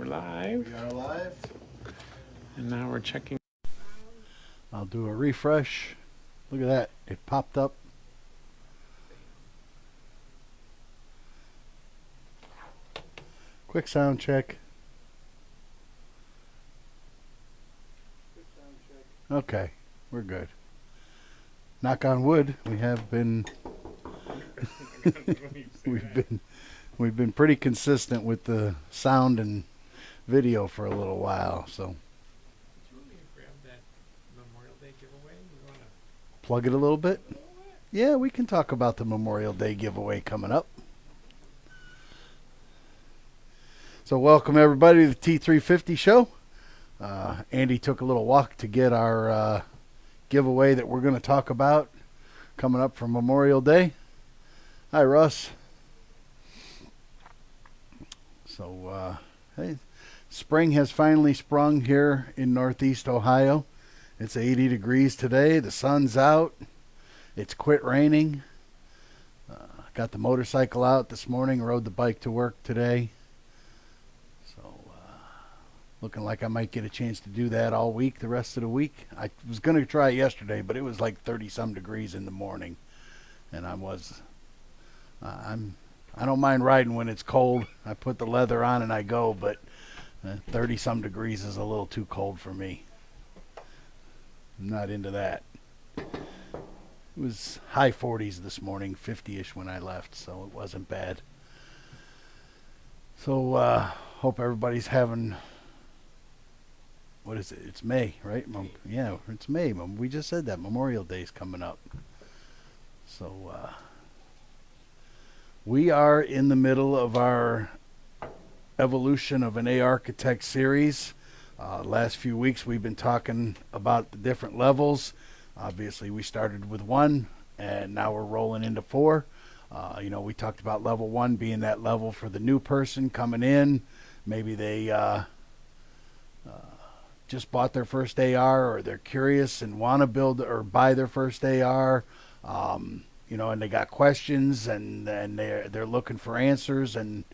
live. We are live. And now we're checking. I'll do a refresh. Look at that. It popped up. Quick sound check. Okay, we're good. Knock on wood. We have been we've been pretty consistent with the sound and video for a little while, so Do you want me to grab that Memorial Day giveaway? We want to plug it a little bit. a little bit? Yeah, we can talk about the Memorial Day giveaway coming up. So welcome everybody to the T350 show. Andy took a little walk to get our giveaway that we're going to talk about coming up for Memorial Day. Hi, Russ. So, hey, spring has finally sprung here in Northeast Ohio. It's 80 degrees today. The sun's out. It's quit raining. Got the motorcycle out this morning. Rode the bike to work today. So, looking like I might get a chance to do that all week, the rest of the week. I was going to try it yesterday, but it was like 30-some degrees in the morning. And I don't mind riding when it's cold. I put the leather on and I go, but 30-some degrees is a little too cold for me. I'm not into that. It was high 40s this morning, 50-ish when I left, so it wasn't bad. So hope everybody's having, what is it? It's May, right? Yeah, it's May. We just said that. Memorial Day's coming up. So we are in the middle of our evolution of an A Architect series. Last few weeks we've been talking about the different levels. Obviously we started with 1 and now we're rolling into 4. We talked about level 1 being that level for the new person coming in. Maybe they just bought their first AR, or they're curious and want to build or buy their first AR. And they got questions and they're looking for answers, and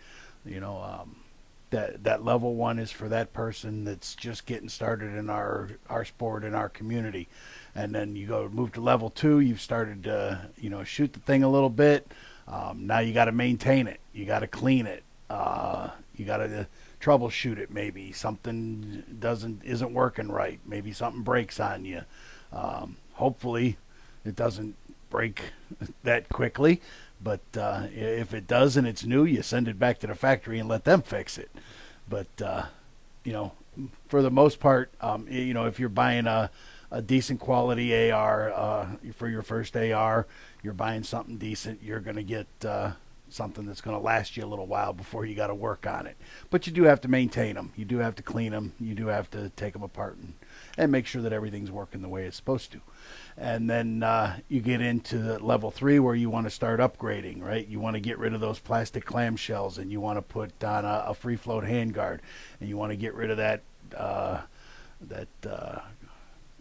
that level 1 is for that person that's just getting started in our sport, in our community. And then you move to level 2. You've started to shoot the thing a little bit. Now you got to maintain it. You got to clean it. You got to troubleshoot it. Maybe something isn't working right. Maybe something breaks on you. Hopefully it doesn't break that quickly, but if it does and it's new, you send it back to the factory and let them fix it. But for the most part, if you're buying a decent quality AR for your first AR, you're buying something decent, you're going to get something that's going to last you a little while before you got to work on it. But you do have to maintain them. You do have to clean them. You do have to take them apart and make sure that everything's working the way it's supposed to. And then you get into level 3 where you want to start upgrading, right? You want to get rid of those plastic clamshells, and you want to put on a free float handguard, and you want to get rid of that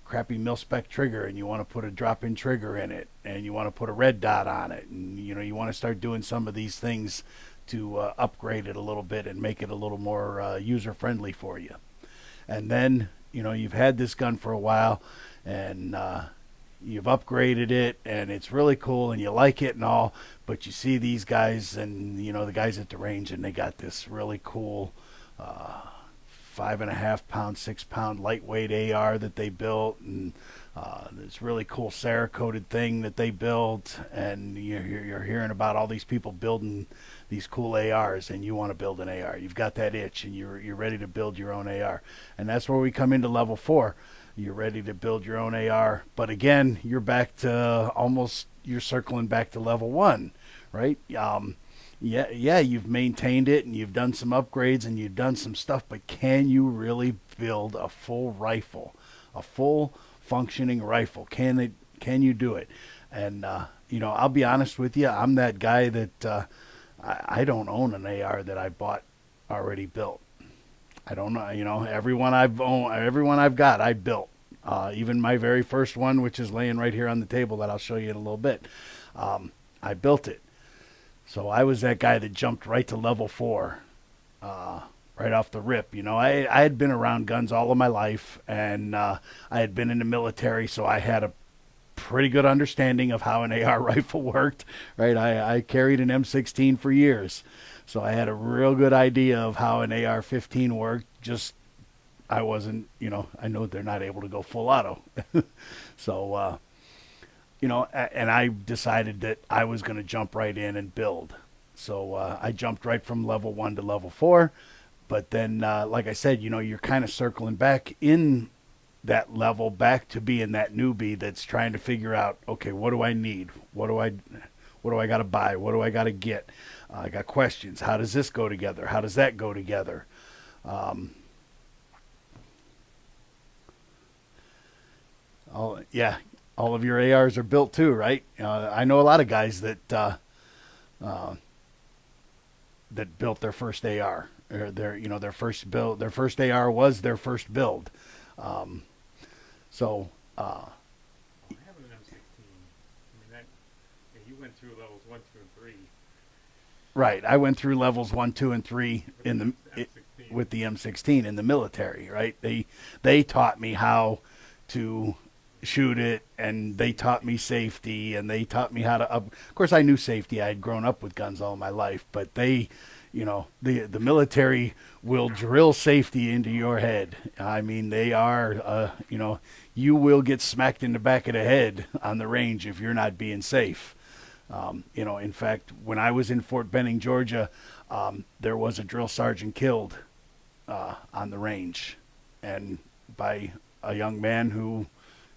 crappy mil-spec trigger, and you want to put a drop-in trigger in it, and you want to put a red dot on it, and you want to start doing some of these things to upgrade it a little bit and make it a little more user-friendly for you. And then you've had this gun for a while, and you've upgraded it, and it's really cool, and you like it and all, but you see these guys and the guys at the range, and they got this really cool 5.5 pound, 6 pound lightweight AR that they built, and this really cool Cerakoted thing that they built, and you're hearing about all these people building these cool ARs, and you want to build an AR. You've got that itch, and you're ready to build your own AR, and that's where we come into level 4. You're ready to build your own AR, but again, you're back to you're circling back to level 1, right? Yeah, you've maintained it and you've done some upgrades and you've done some stuff, but can you really build a full rifle, a full functioning rifle? Can you do it? And I'll be honest with you, I'm that guy that I don't own an AR that I bought already built. I don't know, everyone I've got, I built. Even my very first one, which is laying right here on the table that I'll show you in a little bit. I built it. So I was that guy that jumped right to level 4 right off the rip. I had been around guns all of my life, and I had been in the military, so I had a pretty good understanding of how an AR rifle worked, right? I carried an M16 for years, so I had a real good idea of how an AR-15 worked. Just I wasn't, I know they're not able to go full auto. So, and I decided that I was going to jump right in and build. So I jumped right from level 1 to level 4. But then, like I said, you're kind of circling back in that level back to being that newbie that's trying to figure out, okay, what do I need? What do I got to buy? What do I got to get? I got questions. How does this go together? How does that go together? Um, yeah, all of your ARs are built too, right? I know a lot of guys uh, that built their first AR. Or their first build. Their first AR was their first build. Um, so I have an M16. I mean, yeah, you went through levels 1, 2, and 3 right, I went through levels 1, 2, and 3 with in the M16. with the M16 in the military. Right, they taught me how to shoot it, and they taught me safety, and they taught me how to of course I knew safety. I had grown up with guns all my life, but the military will drill safety into your head. I mean, they are you will get smacked in the back of the head on the range if you're not being safe. In fact, when I was in Fort Benning, Georgia, there was a drill sergeant killed on the range, and by a young man who,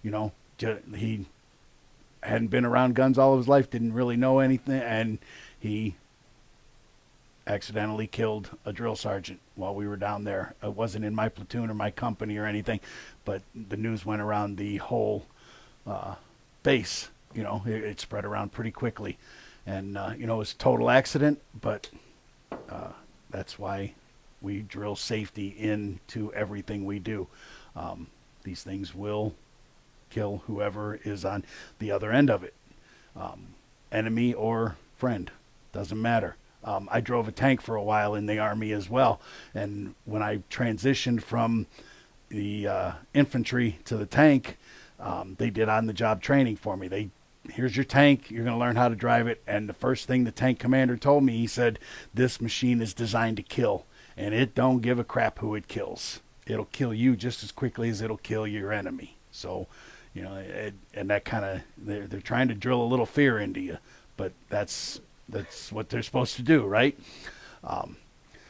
he hadn't been around guns all of his life, didn't really know anything, and he accidentally killed a drill sergeant while we were down there. It wasn't in my platoon or my company or anything, but the news went around the whole base. It spread around pretty quickly, and it was a total accident, but that's why we drill safety into everything we do. These things will kill whoever is on the other end of it, enemy or friend, doesn't matter. I drove a tank for a while in the Army as well, and when I transitioned from the infantry to the tank, they did on-the-job training for me. Here's your tank, you're going to learn how to drive it, and the first thing the tank commander told me, he said, this machine is designed to kill, and it don't give a crap who it kills. It'll kill you just as quickly as it'll kill your enemy. So, and that kind of, they're trying to drill a little fear into you, but that's what they're supposed to do, right?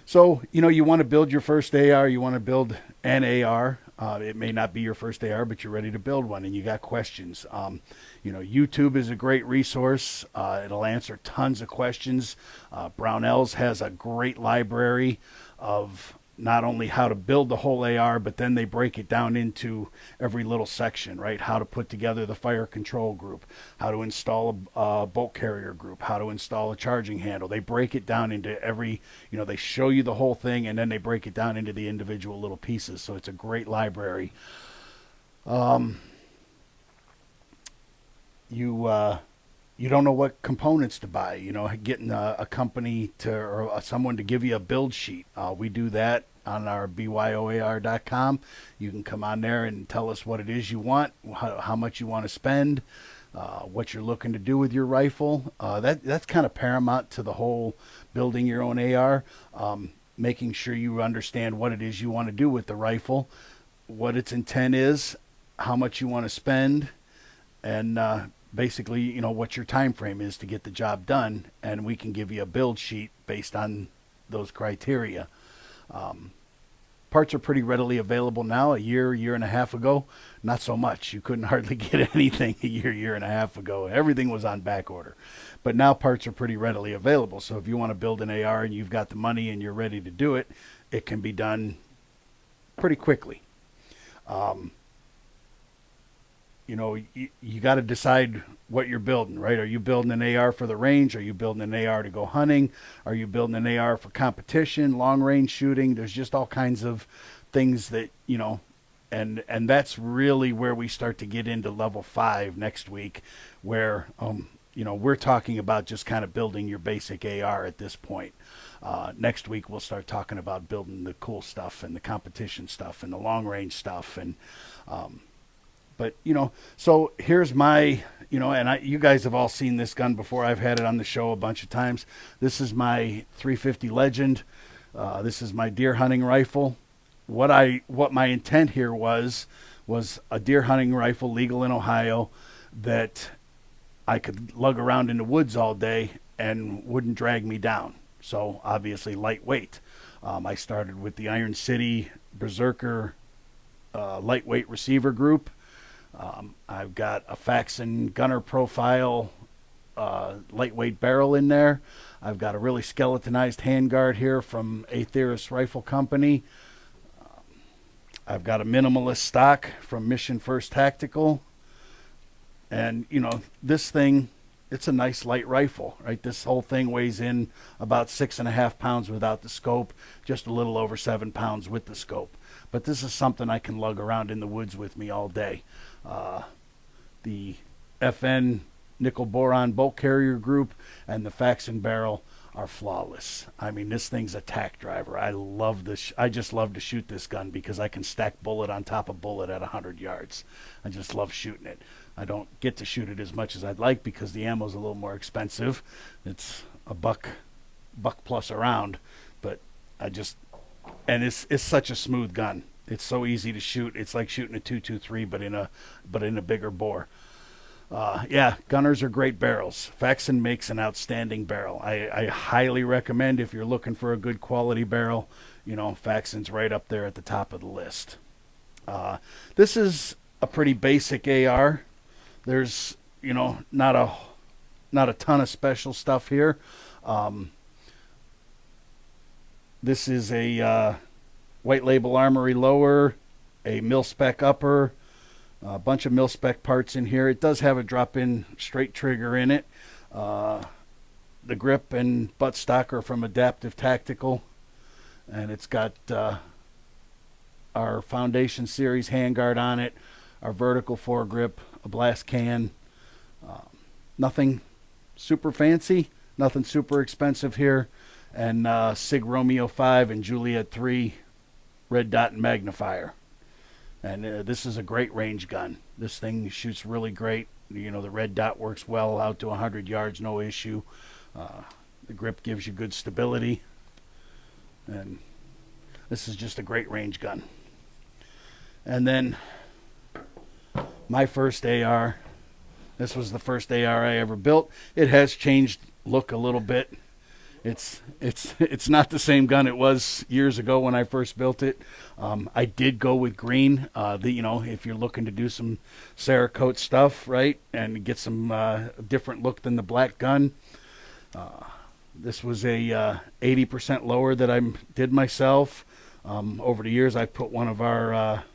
So, you want to build your first AR, you want to build an AR. It may not be your first AR, but you're ready to build one and you got questions. YouTube is a great resource. It'll answer tons of questions. Brownells has a great library of not only how to build the whole AR, but then they break it down into every little section, right? How to put together the fire control group, how to install a bolt carrier group, how to install a charging handle. They break it down into every, they show you the whole thing, and then they break it down into the individual little pieces. So it's a great library. You don't know what components to buy. Getting a company or someone to give you a build sheet. We do that on our byoar.com. You can come on there and tell us what it is you want, how much you want to spend, what you're looking to do with your rifle. That's kind of paramount to the whole building your own AR. Making sure you understand what it is you want to do with the rifle, what its intent is, how much you want to spend, and basically, what your time frame is to get the job done, and we can give you a build sheet based on those criteria. Parts are pretty readily available now. A year and a half ago, not so much. You couldn't hardly get anything a year and a half ago. Everything was on back order. But now parts are pretty readily available. So if you want to build an AR and you've got the money and you're ready to do it, it can be done pretty quickly. You got to decide what you're building, right? Are you building an AR for the range? Are you building an AR to go hunting? Are you building an AR for competition, long range shooting? There's just all kinds of things that, and that's really where we start to get into level 5 next week, where, we're talking about just kind of building your basic AR at this point. Next week we'll start talking about building the cool stuff and the competition stuff and the long range stuff. And but so here's my, you guys have all seen this gun before. I've had it on the show a bunch of times. This is my 350 Legend. This is my deer hunting rifle. What my intent here was a deer hunting rifle legal in Ohio that I could lug around in the woods all day and wouldn't drag me down. So obviously lightweight. I started with the Iron City Berserker lightweight receiver group. I've got a Faxon Gunner Profile lightweight barrel in there. I've got a really skeletonized handguard here from Atheris Rifle Company. I've got a minimalist stock from Mission First Tactical. And, this thing, it's a nice light rifle, right? This whole thing weighs in about 6.5 pounds without the scope, just a little over 7 pounds with the scope. But this is something I can lug around in the woods with me all day. The FN nickel boron bolt carrier group and the Faxon barrel are flawless. I mean, this thing's a tack driver. I love this. I just love to shoot this gun because I can stack bullet on top of bullet at 100 yards. I just love shooting it. I don't get to shoot it as much as I'd like because the ammo's a little more expensive. It's a buck plus a round, but and it's such a smooth gun. It's so easy to shoot. It's like shooting a 223, but in a bigger bore. Gunners are great barrels. Faxon makes an outstanding barrel. I highly recommend if you're looking for a good quality barrel. Faxon's right up there at the top of the list. This is a pretty basic AR. There's not a ton of special stuff here. This is a white label armory lower, a mil-spec upper, a bunch of mil-spec parts in here. It does have a drop-in straight trigger in it. The grip and buttstock are from Adaptive Tactical, and it's got our Foundation Series handguard on it, our vertical foregrip, a blast can. Nothing super fancy, nothing super expensive here, and Sig Romeo 5 and Juliet 3 red dot and magnifier. And this is a great range gun. This thing shoots really great. The red dot works well out to 100 yards, no issue. The grip gives you good stability. And this is just a great range gun. And then my first AR. This was the first AR I ever built. It has changed look a little bit. It's not the same gun it was years ago when I first built it. I did go with green. If you're looking to do some Cerakote stuff, right, and get some different look than the black gun. This was a 80% lower that I did myself. Over the years, I put one of our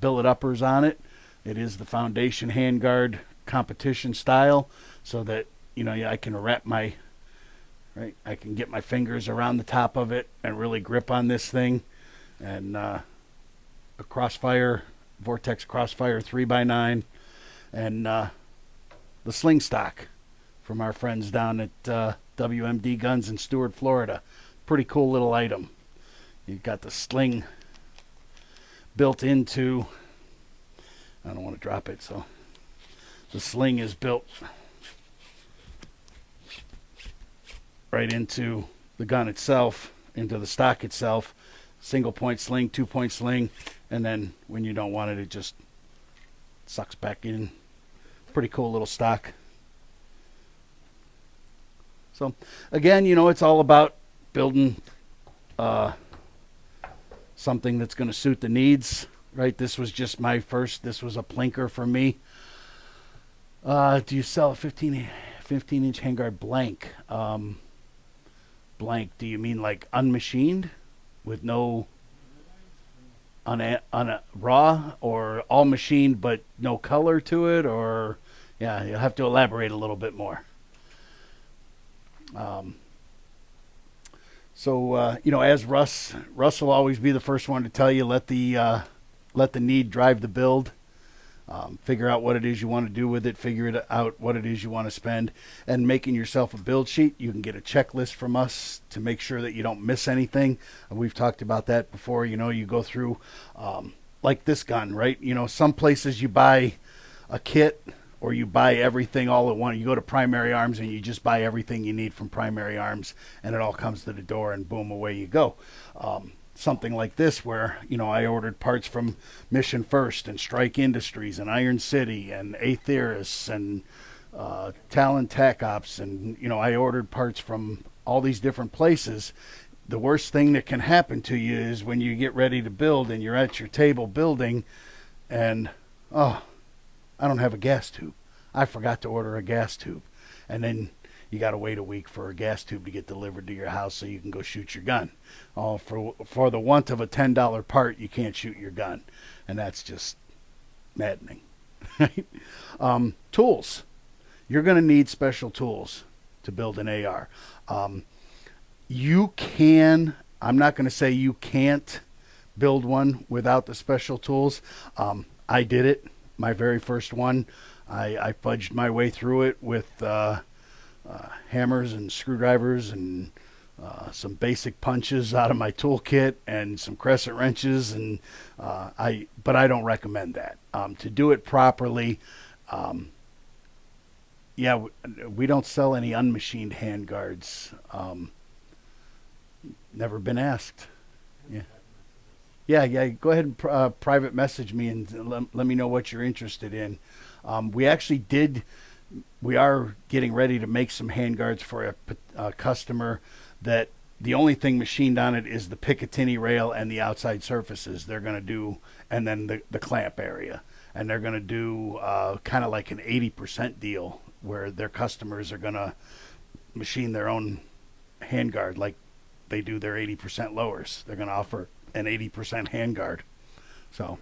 billet uppers on it. It is the Foundation handguard competition style, so that I can I can get my fingers around the top of it and really grip on this thing. And a Crossfire, Vortex Crossfire 3x9, and the sling stock from our friends down at WMD Guns in Stuart, Florida. Pretty cool little item. You've got the sling built into, I don't want to drop it, so the sling is built right into the gun itself, into the stock itself. Single point sling, 2-point sling, and then when you don't want it, it just sucks back in. Pretty cool little stock. So again, it's all about building something that's going to suit the needs, right? This was just my first. This was a plinker for me. Do you sell a 15-inch handguard blank? Blank, do you mean like unmachined with no on a raw, or all machined but no color to it? Or yeah, you'll have to elaborate a little bit more. As Russ will always be the first one to tell you, let the need drive the build. Figure out what it is you want to do with it, figure it out what it is you want to spend, and making yourself a build sheet. You can get a checklist from us to make sure that you don't miss anything. We've talked about that before. You go through, like this gun, right? Some places you buy a kit or you buy everything all at once. You go to Primary Arms and you just buy everything you need from Primary Arms, and it all comes to the door, and boom, away you go. Something like this where, I ordered parts from Mission First and Strike Industries and Iron City and Aetheris and Talon Tech Ops, and, I ordered parts from all these different places. The worst thing that can happen to you is when you get ready to build and you're at your table building and, oh, I don't have a gas tube. I forgot to order a gas tube. And then you got to wait a week for a gas tube to get delivered to your house so you can go shoot your gun. Oh, for the want of a $10 part, you can't shoot your gun. And that's just maddening. Right? Tools. You're going to need special tools to build an AR. You can, I'm not going to say you can't build one without the special tools. I did it. My very first one, I fudged my way through it with hammers and screwdrivers and some basic punches out of my toolkit and some crescent wrenches, and but I don't recommend that. To do it properly, yeah, we don't sell any unmachined handguards. Never been asked. Yeah. Yeah. Go ahead and private message me and let me know what you're interested in. We actually did. We are getting ready to make some handguards for a customer that the only thing machined on it is the Picatinny rail and the outside surfaces. They're going to do, and then the clamp area. And they're going to do kind of like an 80% deal where their customers are going to machine their own handguard like they do their 80% lowers. They're going to offer an 80% handguard. So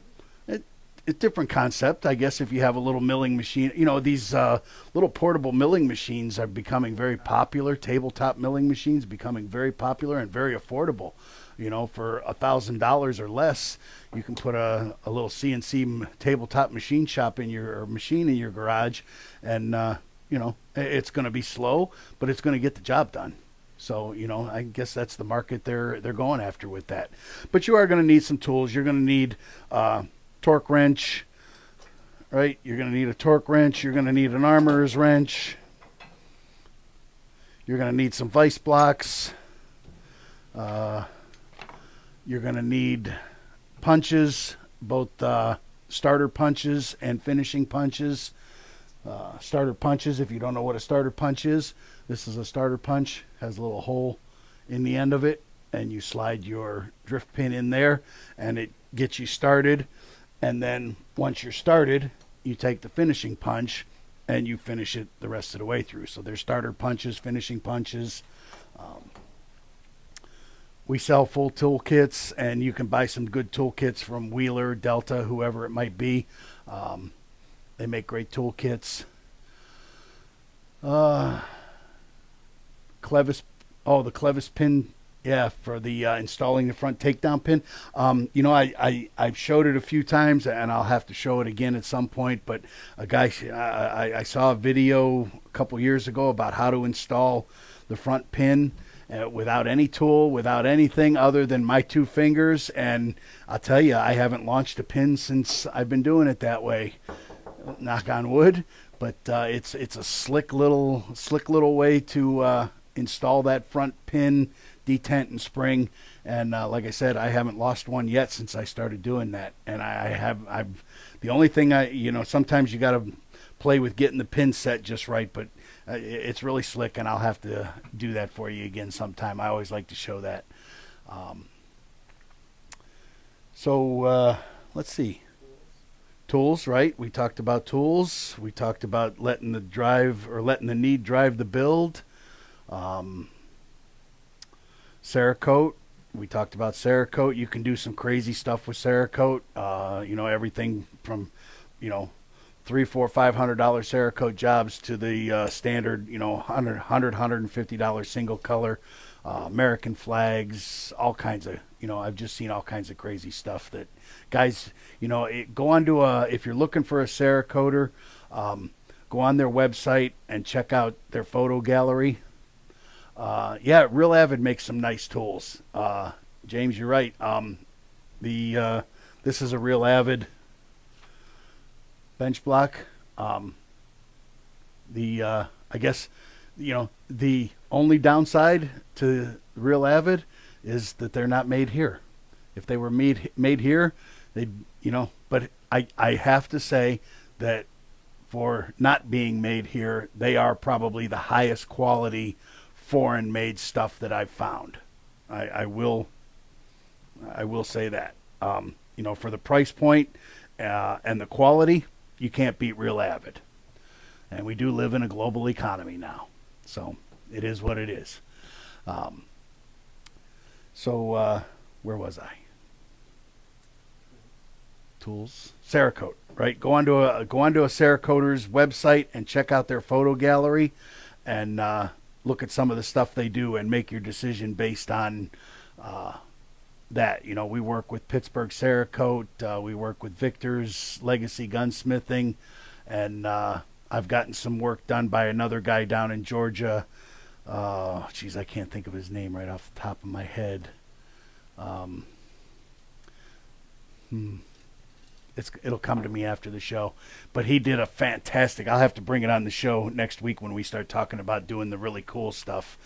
it's a different concept, I guess. If you have a little milling machine, these little portable milling machines are becoming very popular. Tabletop milling machines becoming very popular and very affordable. For $1,000 or less, you can put a little CNC tabletop machine shop in your machine in your garage, and it's going to be slow, but it's going to get the job done. So, I guess that's the market they're going after with that. But you are going to need some tools. You're going to need torque wrench, right? You're going to need a torque wrench. You're going to need an armorer's wrench. You're going to need some vise blocks. You're going to need punches, both starter punches and finishing punches. Starter punches, if you don't know what a starter punch is, this is a starter punch. Has a little hole in the end of it, and you slide your drift pin in there, and it gets you started. And then once you're started, you take the finishing punch, and you finish it the rest of the way through. So there's starter punches, finishing punches. We sell full toolkits, and you can buy some good toolkits from Wheeler, Delta, whoever it might be. They make great toolkits. Clevis, the Clevis pin, yeah, for the installing the front takedown pin. I've showed it a few times, and I'll have to show it again at some point. But a guy, I saw a video a couple years ago about how to install the front pin without any tool, without anything other than my two fingers. And I'll tell you, I haven't launched a pin since I've been doing it that way. Knock on wood. But it's a slick little way to install that front pin, detent, and spring. And like I said, I haven't lost one yet since I started doing that. And I've the only thing sometimes you got to play with getting the pin set just right, but it's really slick, and I'll have to do that for you again sometime. I always like to show that. Let's see. Tools, right? We talked about tools. We talked about letting the need drive the build. Cerakote. We talked about Cerakote. You can do some crazy stuff with Cerakote. Everything from, $300, $400, $500 Cerakote jobs to the standard, $150 single color American flags, all kinds of, I've just seen all kinds of crazy stuff that guys, go onto if you're looking for a Cerakoter, go on their website and check out their photo gallery. Yeah, Real Avid makes some nice tools. James, you're right. The This is a Real Avid bench block. I guess the only downside to Real Avid is that they're not made here. If they were made here, they But I have to say that for not being made here, they are probably the highest quality foreign made stuff that I've found. I will say that. For the price point and the quality, you can't beat Real Avid. And we do live in a global economy now, so it is what it is. Where was I? Tools, Cerakote, right? Go onto a Cerakoter's website and check out their photo gallery, and look at some of the stuff they do, and make your decision based on that. We work with Pittsburgh Cerakote, we work with Victor's Legacy Gunsmithing, and I've gotten some work done by another guy down in Georgia. I can't think of his name right off the top of my head. It'll come to me after the show. But he did a fantastic. I'll have to bring it on the show next week when we start talking about doing the really cool stuff.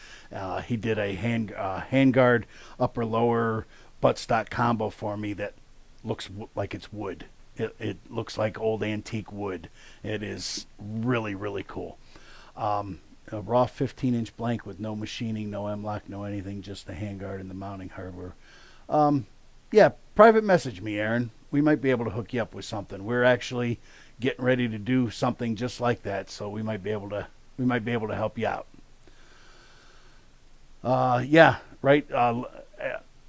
He did a handguard upper lower buttstock combo for me that looks like it's wood. It looks like old antique wood. It is really, really cool. A raw 15-inch blank with no machining, no M-lock, no anything, just the handguard and the mounting hardware. Yeah, private message me, Aaron. We might be able to hook you up with something. We're actually getting ready to do something just like that, so we might be able to help you out. Yeah, right.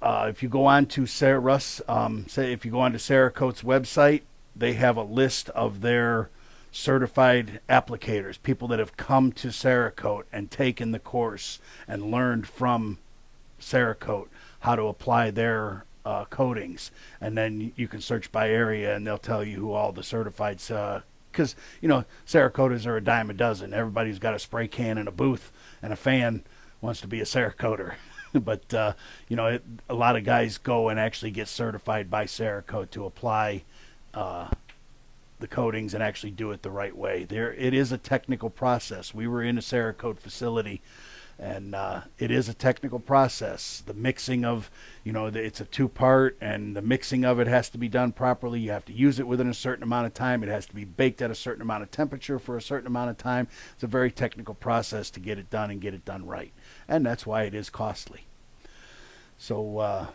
If you go on to if you go on to Cerakote's website, they have a list of their certified applicators, people that have come to Cerakote and taken the course and learned from Cerakote how to apply their coatings. And then you can search by area, and they'll tell you who all the certified, because Cerakoters are a dime a dozen. Everybody's got a spray can and a booth and a fan wants to be a Cerakoter. But a lot of guys go and actually get certified by Cerakote to apply the coatings and actually do it the right way. It is a technical process. We were in a Cerakote facility, and it is a technical process. The mixing of, it's a two-part, and the mixing of it has to be done properly. You have to use it within a certain amount of time. It has to be baked at a certain amount of temperature for a certain amount of time. It's a very technical process to get it done and get it done right. And that's why it is costly. So,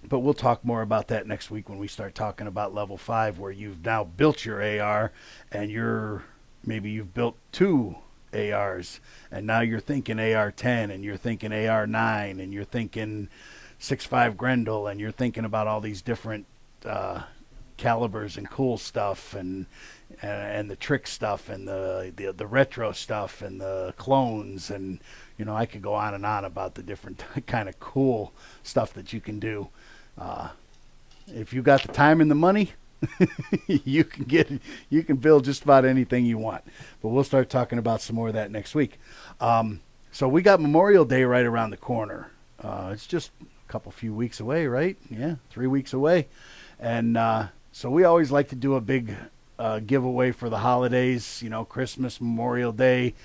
but we'll talk more about that next week when we start talking about level 5, where you've now built your AR, and maybe you've built 2 ARs, and now you're thinking AR-10, and you're thinking AR-9, and you're thinking 6.5 Grendel, and you're thinking about all these different calibers and cool stuff, and the trick stuff, and the retro stuff, and the clones, and I could go on and on about the different kind of cool stuff that you can do. If you got the time and the money, you can build just about anything you want. But we'll start talking about some more of that next week. So we got Memorial Day right around the corner. It's just a few weeks away, right? Yeah, 3 weeks away. And so we always like to do a big giveaway for the holidays, Christmas, Memorial Day,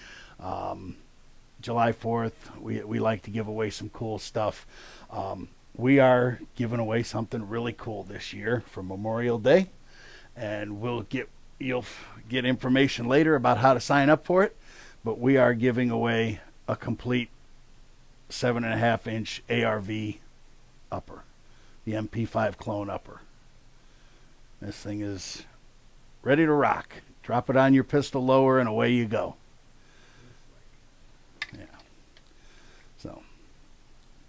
July 4th. We like to give away some cool stuff. We are giving away something really cool this year for Memorial Day, and you'll get information later about how to sign up for it. But we are giving away a complete 7.5-inch ARV upper, the MP5 clone upper. This thing is ready to rock. Drop it on your pistol lower, and away you go. Yeah. So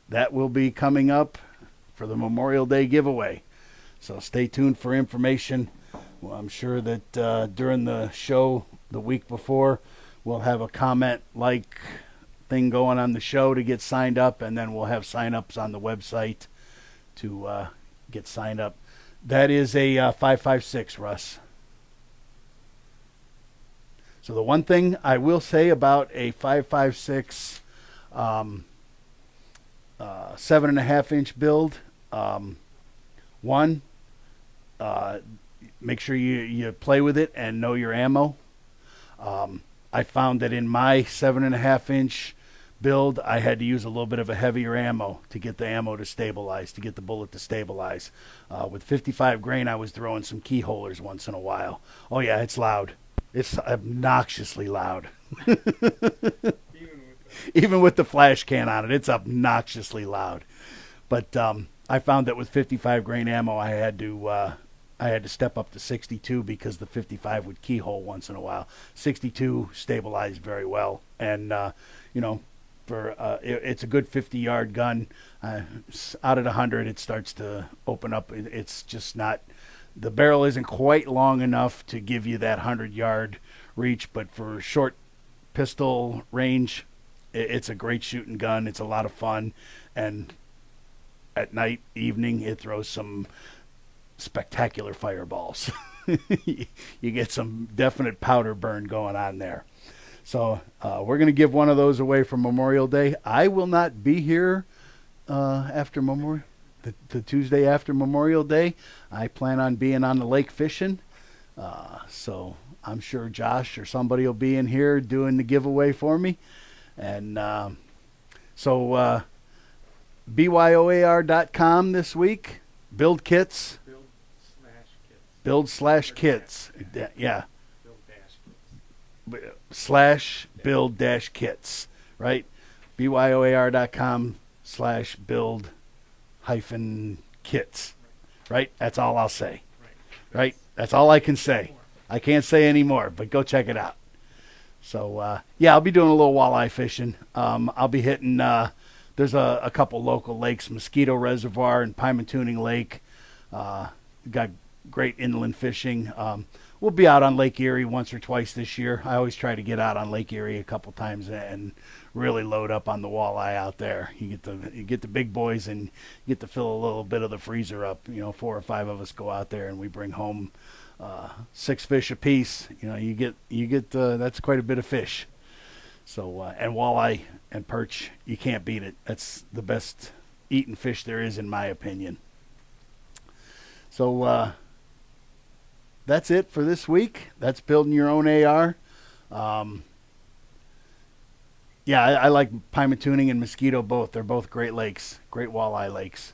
that will be coming up for the Memorial Day giveaway. So stay tuned for information. Well, I'm sure that during the show the week before, we'll have a comment like thing going on the show to get signed up, and then we'll have sign-ups on the website to get signed up. That is a 5.56, Russ. So the one thing I will say about a 5.56 7.5-inch build, one, make sure you play with it and know your ammo. I found that in my 7.5-inch build, I had to use a little bit of a heavier ammo to get the ammo to stabilize, to get the bullet to stabilize. With 55 grain, I was throwing some keyholers once in a while. Oh yeah, it's loud. It's obnoxiously loud. Even with the flash can on it, it's obnoxiously loud. But I found that with 55 grain ammo, I had to step up to 62 because the 55 would keyhole once in a while. 62 stabilized very well, and for it's a good 50-yard gun. Out at 100, it starts to open up. It's just not. The barrel isn't quite long enough to give you that 100-yard reach, but for short pistol range, it's a great shooting gun. It's a lot of fun, and at night, evening, it throws some spectacular fireballs. You get some definite powder burn going on there. So we're going to give one of those away for Memorial Day. I will not be here after Memorial. The Tuesday after Memorial Day, I plan on being on the lake fishing. So I'm sure Josh or somebody will be in here doing the giveaway for me. And so BYOAR.com this week. Build kits. Build/kits. Yeah. /build-kits. Right? BYOAR.com/build-kits. Right? That's all I'll say. Right? That's all I can say. I can't say any more, but go check it out. So, yeah, I'll be doing a little walleye fishing. I'll be hitting, there's a couple local lakes, Mosquito Reservoir and Pymatuning Lake. Got great inland fishing. We'll be out on Lake Erie once or twice this year. I always try to get out on Lake Erie a couple times and really load up on the walleye out there. You get the big boys and you get to fill a little bit of the freezer up. 4 or 5 of us go out there and we bring home 6 fish apiece. You get that's quite a bit of fish. So and walleye and perch, you can't beat it. That's the best eating fish there is, in my opinion. So that's it for this week. That's building your own AR. Yeah, I like Pymatuning and Mosquito both. They're both great lakes, great walleye lakes.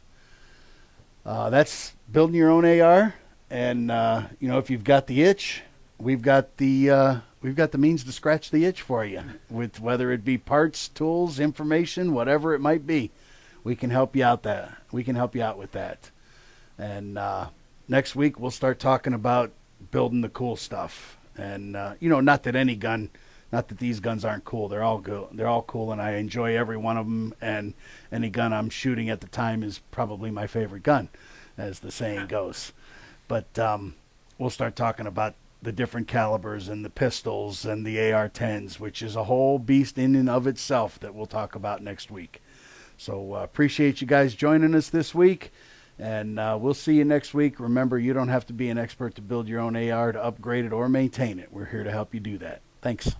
That's building your own AR. And if you've got the itch, we've got the means to scratch the itch for you. With whether it be parts, tools, information, whatever it might be, we can help you out. We can help you out with that. And next week we'll start talking about building the cool stuff. And not that these guns aren't cool. They're all good. They're all cool, and I enjoy every one of them. And any gun I'm shooting at the time is probably my favorite gun, as the saying goes. But we'll start talking about the different calibers and the pistols and the AR-10s, which is a whole beast in and of itself that we'll talk about next week. So appreciate you guys joining us this week, and we'll see you next week. Remember, you don't have to be an expert to build your own AR, to upgrade it or maintain it. We're here to help you do that. Thanks.